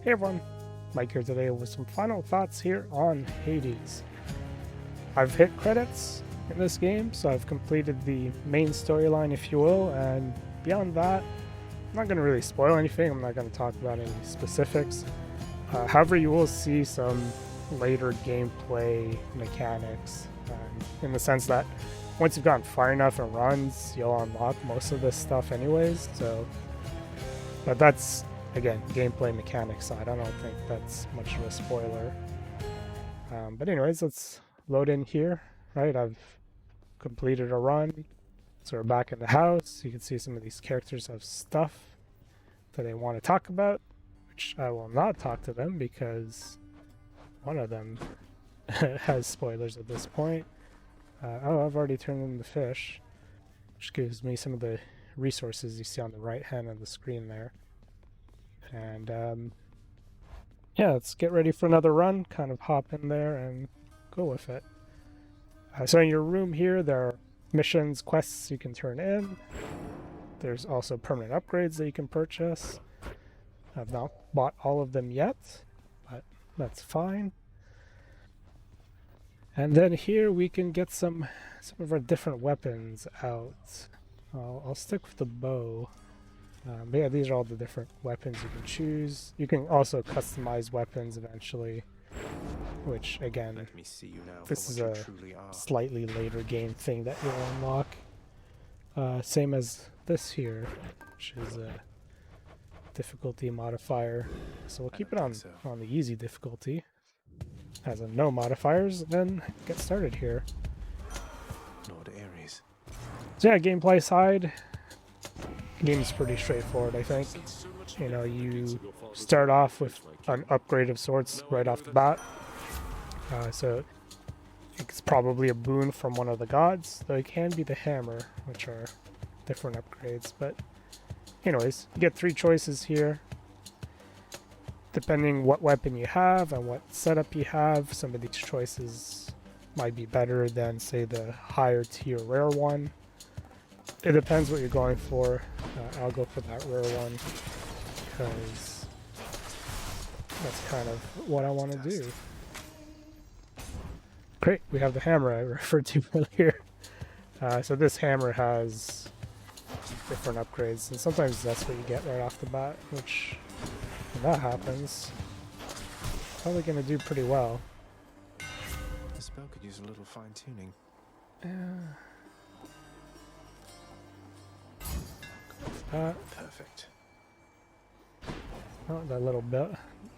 Hey everyone, Mike here today with some final thoughts here on Hades. I've hit credits in this game, so I've completed the main storyline, if you will, and beyond that, I'm not going to really spoil anything. I'm not going to talk about any specifics. However, you will see some later gameplay mechanics, in the sense that once you've gotten far enough in runs, you'll unlock most of this stuff anyways, but that's, again, gameplay mechanics side. I don't think that's much of a spoiler. But anyways, let's load in here, right? I've completed a run, so we're back in the house. You can see some of these characters have stuff that they want to talk about, which I will not talk to them because one of them has spoilers at this point. Oh, I've already turned in the fish, which gives me some of the resources you see on the right hand of the screen there. And yeah, let's get ready for another run, kind of hop in there and go with it. So in your room here, there are missions, quests you can turn in. There's also permanent upgrades that you can purchase. I've not bought all of them yet, but that's fine. And then here we can get some of our different weapons out. I'll stick with the bow. But yeah, these are all the different weapons you can choose. You can also customize weapons eventually, which again, Let me see you now this for is what a you truly are. slightly later game thing that you'll unlock. Same as this here, which is a difficulty modifier. So we'll keep it on the easy difficulty. Has a no modifiers, then get started here. Lord Ares. So yeah, gameplay side, game's pretty straightforward, I think. You know, you start off with an upgrade of sorts right off the bat. So it's probably a boon from one of the gods, though it can be the hammer, which are different upgrades. But anyways, you get 3 choices here. Depending what weapon you have and what setup you have, some of these choices might be better than, say, the higher tier rare one. It depends what you're going for. I'll go for that rare one because that's kind of what I want to do. Great, we have the hammer I referred to earlier. So this hammer has different upgrades, and sometimes that's what you get right off the bat, which, when that happens, probably going to do pretty well. The spell could use a little fine-tuning. Perfect. Oh, that little bell,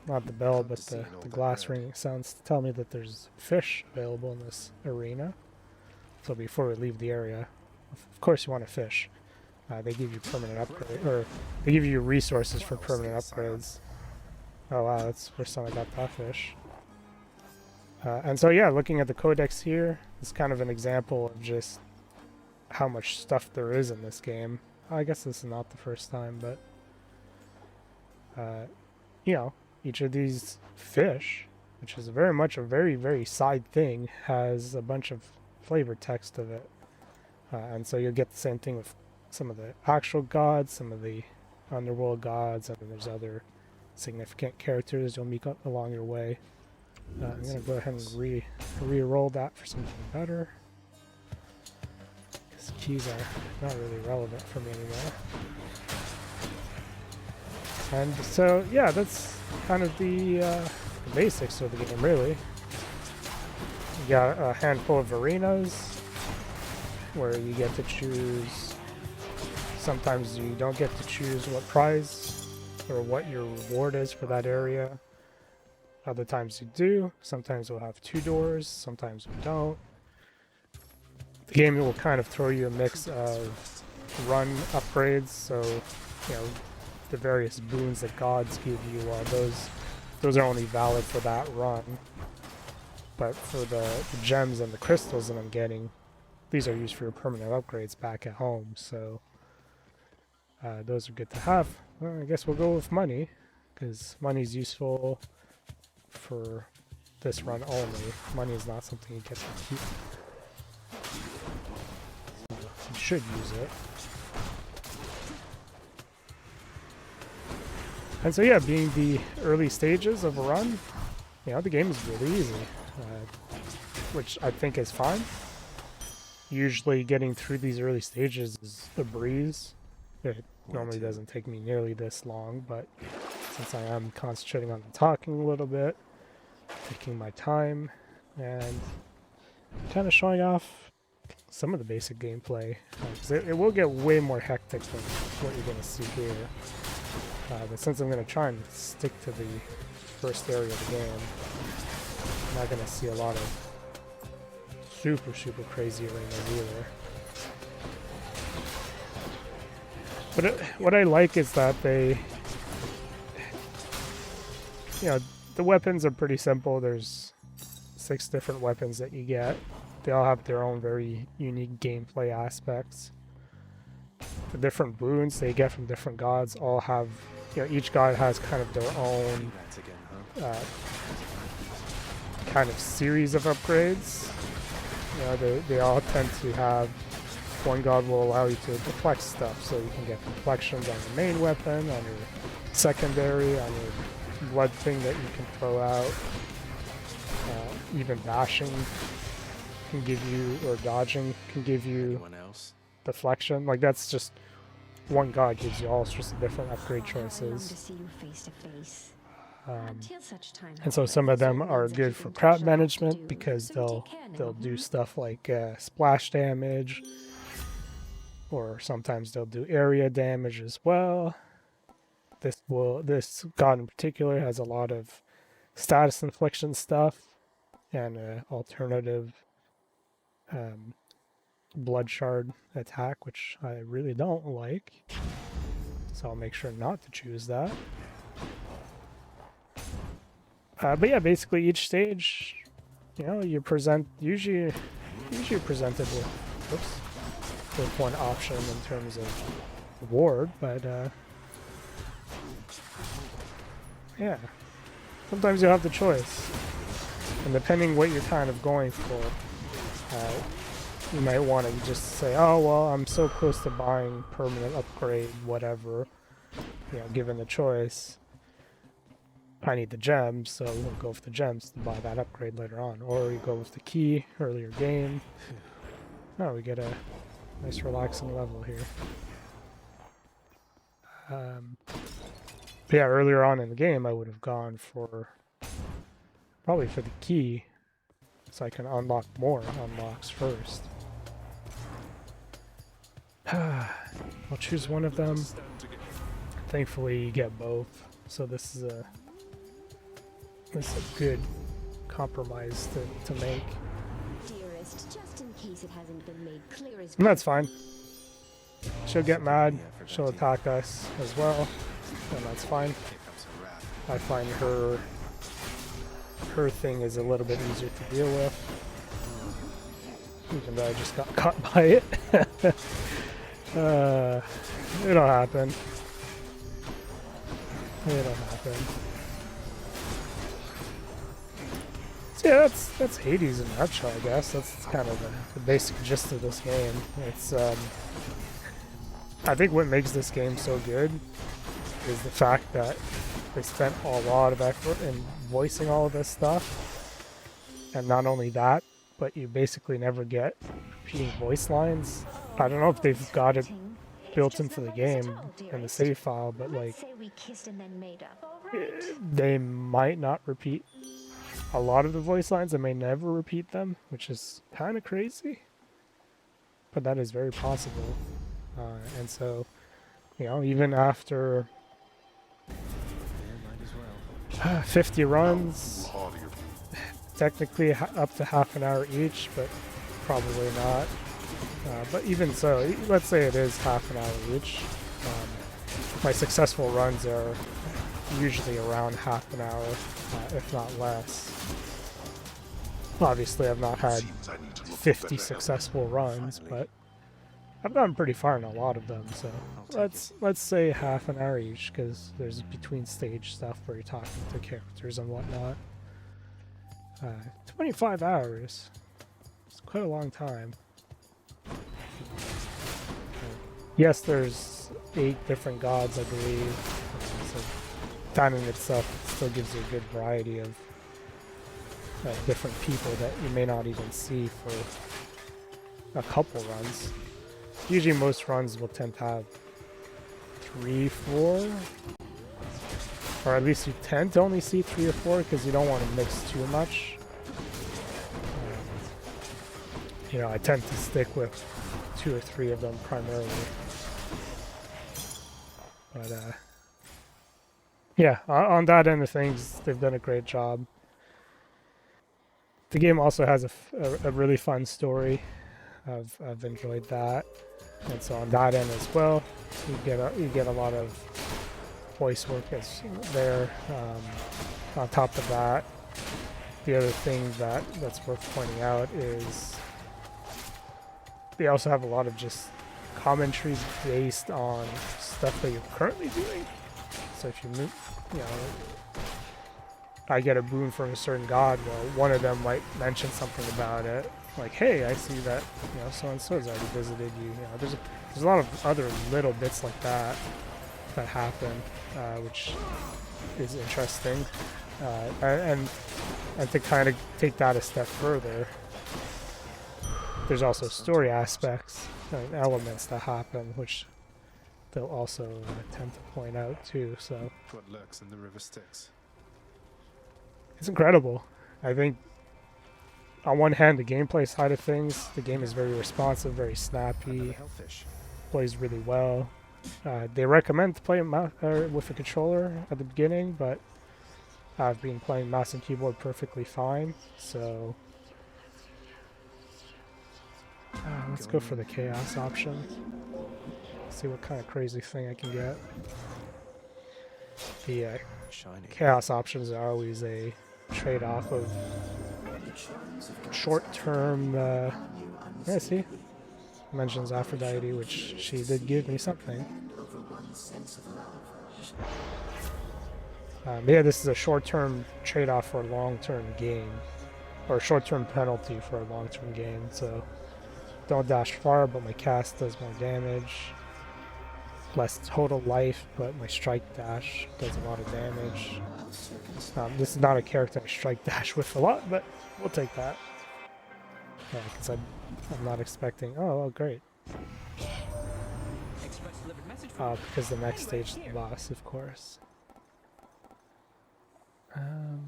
not the bell, but the glass ringing sounds tell me that there's fish available in this arena. So before we leave the area, of course you want to fish. They give you permanent upgrade, or they give you resources for permanent upgrades. Oh wow, that's the first time I got that fish. And so yeah, looking at the codex here, it's kind of an example of just how much stuff there is in this game. I guess this is not the first time, but you know, each of these fish, which is very much a very side thing, has a bunch of flavor text of it. And so you'll get the same thing with some of the actual gods, some of the underworld gods, and then there's other significant characters you'll meet along your way. I'm going to go ahead and re-roll that for something better. These keys are not really relevant for me anymore. And so, yeah, that's kind of the basics of the game, really. You got a handful of arenas where you get to choose. Sometimes you don't get to choose what prize or what your reward is for that area. Other times you do. Sometimes we'll have 2 doors, sometimes we don't. The game will kind of throw you a mix of run upgrades, so, you know, the various boons that gods give you, those are only valid for that run. But for the gems and the crystals that I'm getting, these are used for your permanent upgrades back at home, so those are good to have. Well, I guess we'll go with money, because money's useful for this run only. Money is not something you get to keep. You should use it. And so yeah, being the early stages of a run, you know, the game is really easy, which I think is fine. Usually getting through these early stages is a breeze. It normally doesn't take me nearly this long, but since I am concentrating on the talking a little bit, taking my time, and kind of showing off some of the basic gameplay. 'Cause it will get way more hectic than what you're going to see here. But since I'm going to try and stick to the first area of the game, I'm not going to see a lot of super crazy arenas either. But what I like is that they, you know, the weapons are pretty simple. There's 6 different weapons that you get. They all have their own very unique gameplay aspects. The different boons they get from different gods all have, you know, each god has kind of their own kind of series of upgrades. You know, they all tend to have, one god will allow you to deflect stuff, so you can get deflections on your main weapon, on your secondary, on your blood thing that you can throw out. Even bashing can give you, or dodging can give you deflection. Like, that's just one god gives you all sorts of different upgrade choices. And so some of them are good for crowd management because they'll do stuff like splash damage, or sometimes they'll do area damage as well. This god in particular has a lot of status infliction stuff and alternative blood shard attack, which I really don't like, so I'll make sure not to choose that. But yeah, basically each stage, you know, you present usually you're presented with one option in terms of reward, but yeah, sometimes you have the choice, and depending what you're kind of going for, you might want to just say, oh well, I'm so close to buying permanent upgrade, whatever, you know, given the choice, I need the gems, so we'll go with the gems to buy that upgrade later on. Or you go with the key, earlier game. Oh, we get a nice relaxing level here. But yeah, earlier on in the game I would have gone for, probably for the key, so I can unlock more unlocks first. I'll choose one of them. Thankfully you get both, so this is a good compromise to make. Dearest, just in case it hasn't been made clear as and that's fine. She'll get mad, she'll attack us as well, and that's fine. I find her thing is a little bit easier to deal with, even though I just got caught by it. It'll happen. It'll happen. So yeah, that's Hades in a nutshell, I guess. That's kind of the basic gist of this game. It's I think what makes this game so good is the fact that they spent a lot of effort in voicing all of this stuff. And not only that, but you basically never get repeating voice lines. I don't know if they've got it built into the game in the save file, but like, they might not repeat a lot of the voice lines. They may never repeat them, which is kind of crazy, but that is very possible. And so, you know, even after 50 runs, technically up to half an hour each, but probably not. But even so, let's say it is half an hour each. My successful runs are usually around half an hour, if not less. Obviously, I've not had 50 successful runs, but I've gotten pretty far in a lot of them. So let's say half an hour each, because there's between stage stuff where you're talking to characters and whatnot. 25 hours. It's quite a long time. Yes, there's 8 different gods, I believe. So that in itself still gives you a good variety of different people that you may not even see for a couple runs. Usually most runs will tend to have 3, 4, or at least you tend to only see 3 or 4 because you don't want to mix too much. You know, I tend to stick with 2 or 3 of them primarily. But yeah, on that end of things, they've done a great job. The game also has a really fun story. I've enjoyed that, and so on that end as well, you get a lot of voice work there. On top of that, the other thing that's worth pointing out is they also have a lot of just commentaries based on stuff that you're currently doing. So if you move, you know, I get a boon from a certain god, well, one of them might mention something about it, like, hey, I see that, you know, so-and-so has already visited you. You know, there's a lot of other little bits like that happen, which is interesting. And to kind of take that a step further, there's also story aspects and elements that happen, which they'll also tend to point out too. So What lurks in the river Styx? it's incredible. I think on one hand, the gameplay side of things, the game is very responsive, very snappy, Another hellfish. plays really well. They recommend to play with a controller at the beginning, but I've been playing mouse and keyboard perfectly fine. So let's go for the chaos option. See what kind of crazy thing I can get. The Shiny. chaos options are always a trade-off of short-term. Yeah, see, mentions Aphrodite, which she did give me something. Yeah, this is a short-term trade-off for a long-term gain, or a short-term penalty for a long-term gain. So don't dash far, but my cast does more damage. Less total life, but my strike dash does a lot of damage. This is not a character I strike dash with a lot, but we'll take that. Yeah, because I'm not expecting. Oh, great. Because the next stage is the boss, of course. I'll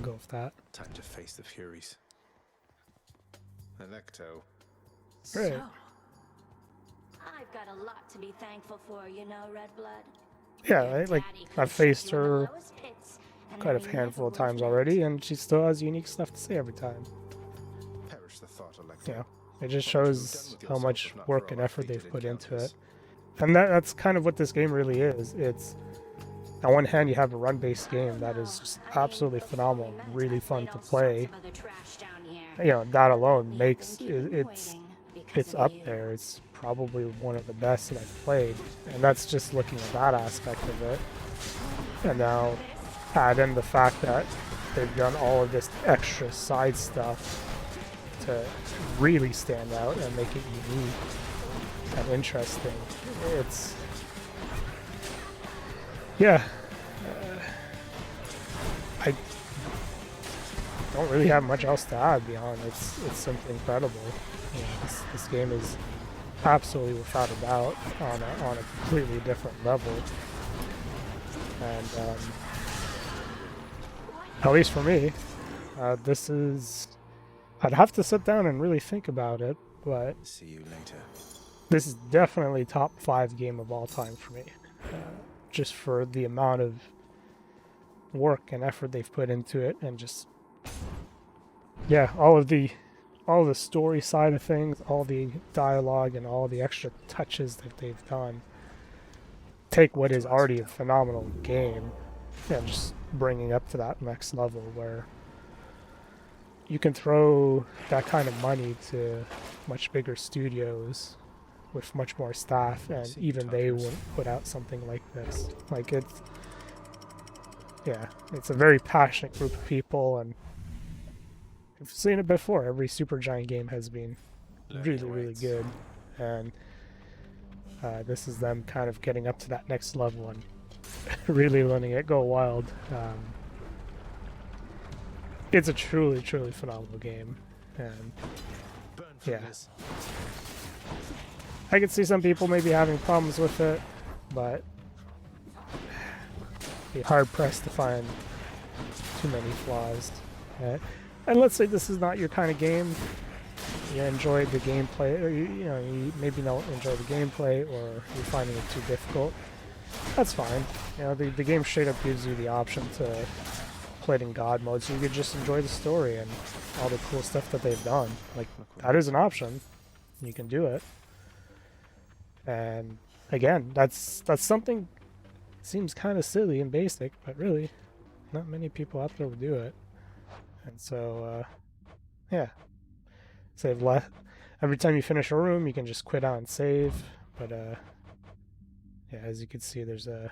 go with that. Time to face the Furies. Electo. Great. So, I've got a lot to be thankful for, you know, Redblood. Yeah, I've faced her quite a handful of times already, and she still has unique stuff to say every time. Perish the thought, Electo. Yeah, it just shows how much work and effort they've put into it. And that's kind of what this game really is. It's, on one hand, you have a run-based game that is just absolutely phenomenal, really fun to play. You know, that alone makes it's up there. It's probably one of the best that I've played, and that's just looking at that aspect of it. And now add in the fact that they've done all of this extra side stuff to really stand out and make it unique and interesting. It's, yeah, I don't really have much else to add beyond it's simply incredible. You know, this game is absolutely without a doubt on a completely different level, and at least for me, this is, I'd have to sit down and really think about it, but See you later. this is definitely top 5 game of all time for me, just for the amount of work and effort they've put into it, and just, yeah, all the story side of things, all the dialogue, and all the extra touches that they've done. Take what is already a phenomenal game and just bringing up to that next level where you can throw that kind of money to much bigger studios with much more staff, and even they wouldn't put out something like this. Like, it's, yeah, it's a very passionate group of people, and I've seen it before. Every Supergiant game has been really, really good. And this is them kind of getting up to that next level and really letting it go wild. It's a truly, truly phenomenal game. And yeah, I could see some people maybe having problems with it, but be hard pressed to find too many flaws. And let's say this is not your kind of game. You enjoyed the gameplay, or you maybe don't enjoy the gameplay, or you're finding it too difficult. That's fine. The game straight up gives you the option to play it in God mode, so you could just enjoy the story and all the cool stuff that they've done. Like, that is an option. You can do it. And again, that's something seems kind of silly and basic, but really, not many people out there would do it. And so, yeah. Save less. Every time you finish a room, you can just quit out and save. But yeah, as you can see, there's an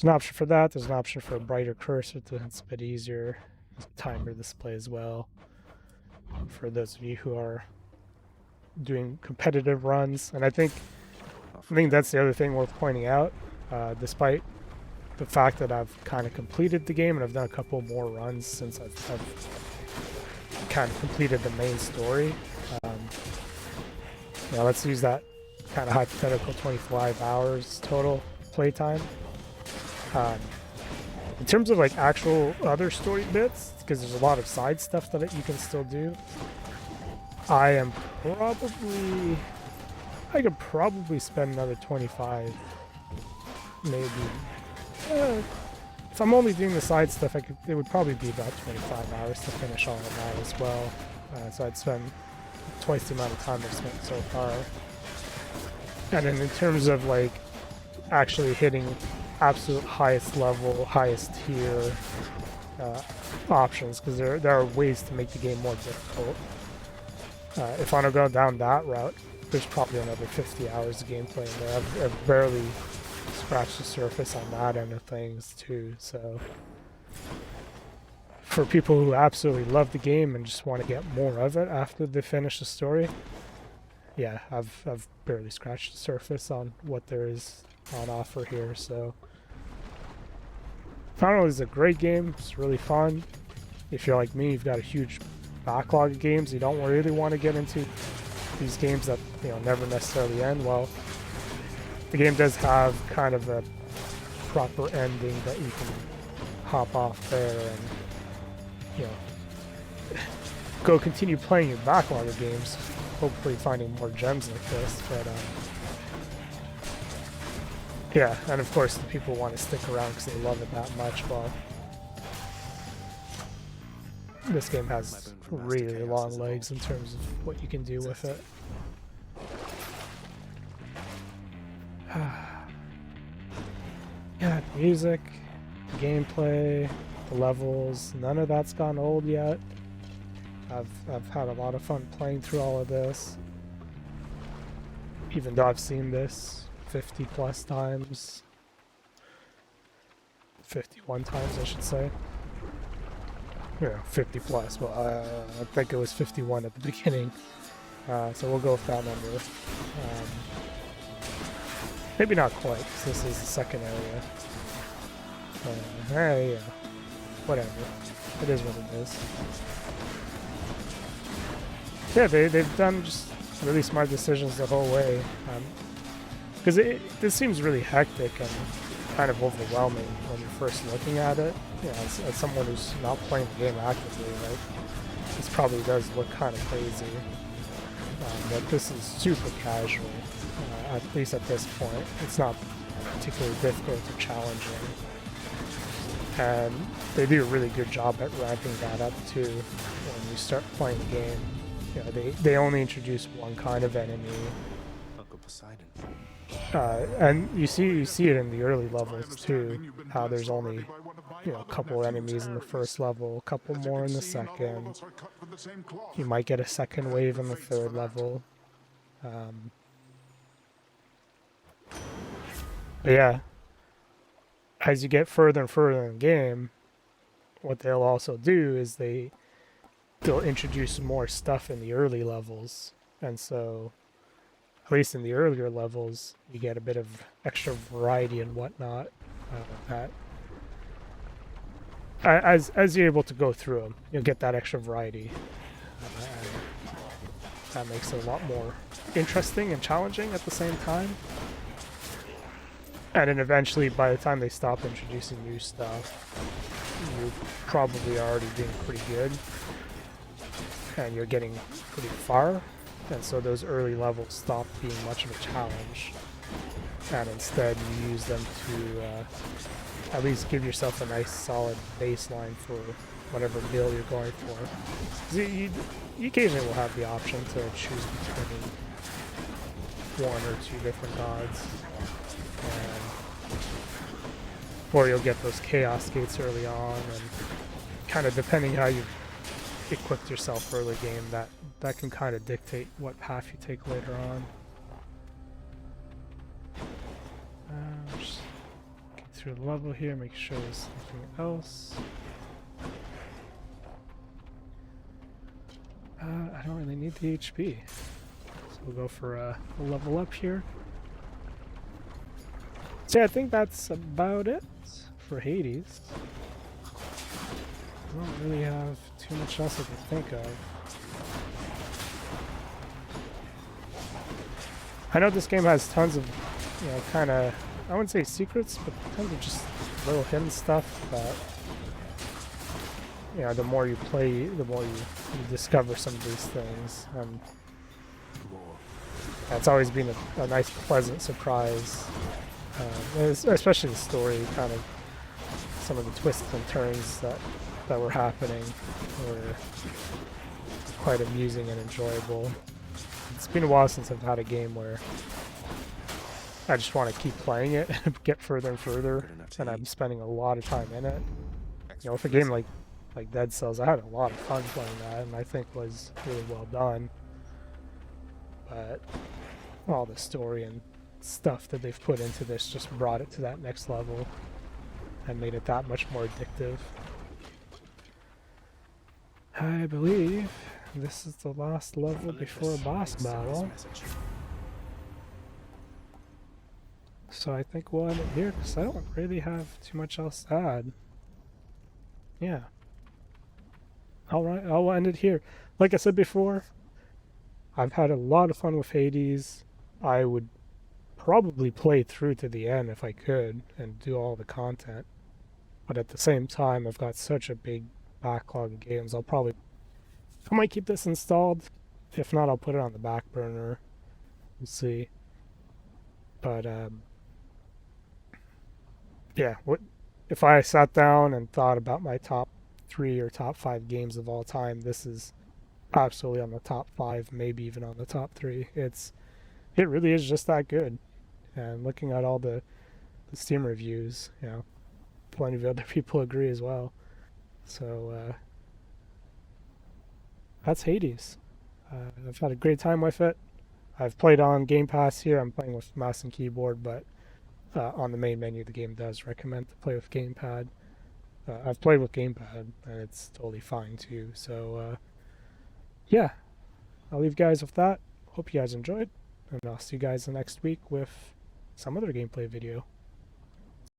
option for that. There's an option for a brighter cursor, it's a bit easier. There's a timer display as well. For those of you who are doing competitive runs, and I think that's the other thing worth pointing out. Despite the fact that I've kind of completed the game and I've done a couple more runs since I've kind of completed the main story. Let's use that kind of hypothetical 25 hours total playtime. In terms of like actual other story bits, because there's a lot of side stuff that you can still do, I could probably spend another 25, maybe. If I'm only doing the side stuff, it would probably be about 25 hours to finish all of that as well. So I'd spend twice the amount of time I've spent so far. And then in terms of like actually hitting absolute highest level, highest tier options, because there are ways to make the game more difficult. If I want to go down that route, there's probably another 50 hours of gameplay in there. I've barely scratched the surface on that end of things too. So for people who absolutely love the game and just want to get more of it after they finish the story, yeah, I've barely scratched the surface on what there is on offer here. So not only is it a great game, it's really fun. If you're like me, you've got a huge backlog of games, you don't really want to get into these games that never necessarily end. Well, the game does have kind of a proper ending that you can hop off there and go continue playing your backlog of games, hopefully finding more gems like this. But yeah, and of course the people want to stick around because they love it that much. Well, this game has really long legs in terms of what you can do with it. Yeah, the music, the gameplay, the levels, none of that's gone old yet. I've had a lot of fun playing through all of this. Even though I've seen this 50 plus times. 51 times, I should say. 50 plus. Well, I think it was 51 at the beginning. So we'll go with that number. Maybe not quite, because this is the second area. Yeah. Whatever. It is what it is. Yeah, they've done just really smart decisions the whole way. Because this seems really hectic and kind of overwhelming when you're first looking at it. As someone who's not playing the game actively, right? This probably does look kind of crazy. But this is super casual, at least at this point. It's not particularly difficult or challenging. And they do a really good job at ramping that up too when you start playing the game. They only introduce one kind of enemy. Uncle Poseidon. And you see it in the early levels too, how there's only a couple enemies in the first level, a couple more in the second. You might get a second wave in the third level. But yeah, as you get further and further in the game, what they'll also do is they'll introduce more stuff in the early levels and so at least in the earlier levels, you get a bit of extra variety and whatnot. That as you're able to go through them, you'll get that extra variety. And that makes it a lot more interesting and challenging at the same time. And then eventually, by the time they stop introducing new stuff, you're probably already being pretty good. And you're getting pretty far. And so those early levels stop being much of a challenge. And instead you use them to at least give yourself a nice solid baseline for whatever build you're going for. You occasionally will have the option to choose between one or two different gods. Or you'll get those chaos gates early on, and kind of depending how you equipped yourself early game, that can kind of dictate what path you take later on. Just get through the level here, make sure there's nothing else. I don't really need the HP, so we'll go for a level up here. So yeah, I think that's about it for Hades. I don't really have too much else I can think of. I know this game has tons of, kind of, I wouldn't say secrets, but tons of just little hidden stuff that, the more you play, the more you discover some of these things. And it's always been a nice, pleasant surprise. Especially the story, kind of some of the twists and turns that were happening were quite amusing and enjoyable. It's been a while since I've had a game where I just want to keep playing it and get further and further, and I'm spending a lot of time in it. With a game like Dead Cells, I had a lot of fun playing that, and I think was really well done. But all the story and stuff that they've put into this just brought it to that next level and made it that much more addictive. I believe this is the last level before a boss battle. So I think we'll end it here because I don't really have too much else to add. Yeah. Alright, I'll end it here. Like I said before, I've had a lot of fun with Hades. I would probably play through to the end if I could and do all the content. But at the same time, I've got such a big backlog of games. I might keep this installed. If not, I'll put it on the back burner. We'll see. But yeah, if I sat down and thought about my top 3 or top 5 games of all time, this is absolutely on the top 5, maybe even on the top 3. It really is just that good. And looking at all the Steam reviews, plenty of other people agree as well. So that's Hades. I've had a great time with it. I've played on Game Pass here. I'm playing with mouse and keyboard, but on the main menu the game does recommend to play with gamepad. I've played with gamepad and it's totally fine too. So yeah, I'll leave you guys with that. Hope you guys enjoyed, and I'll see you guys next week with some other gameplay video.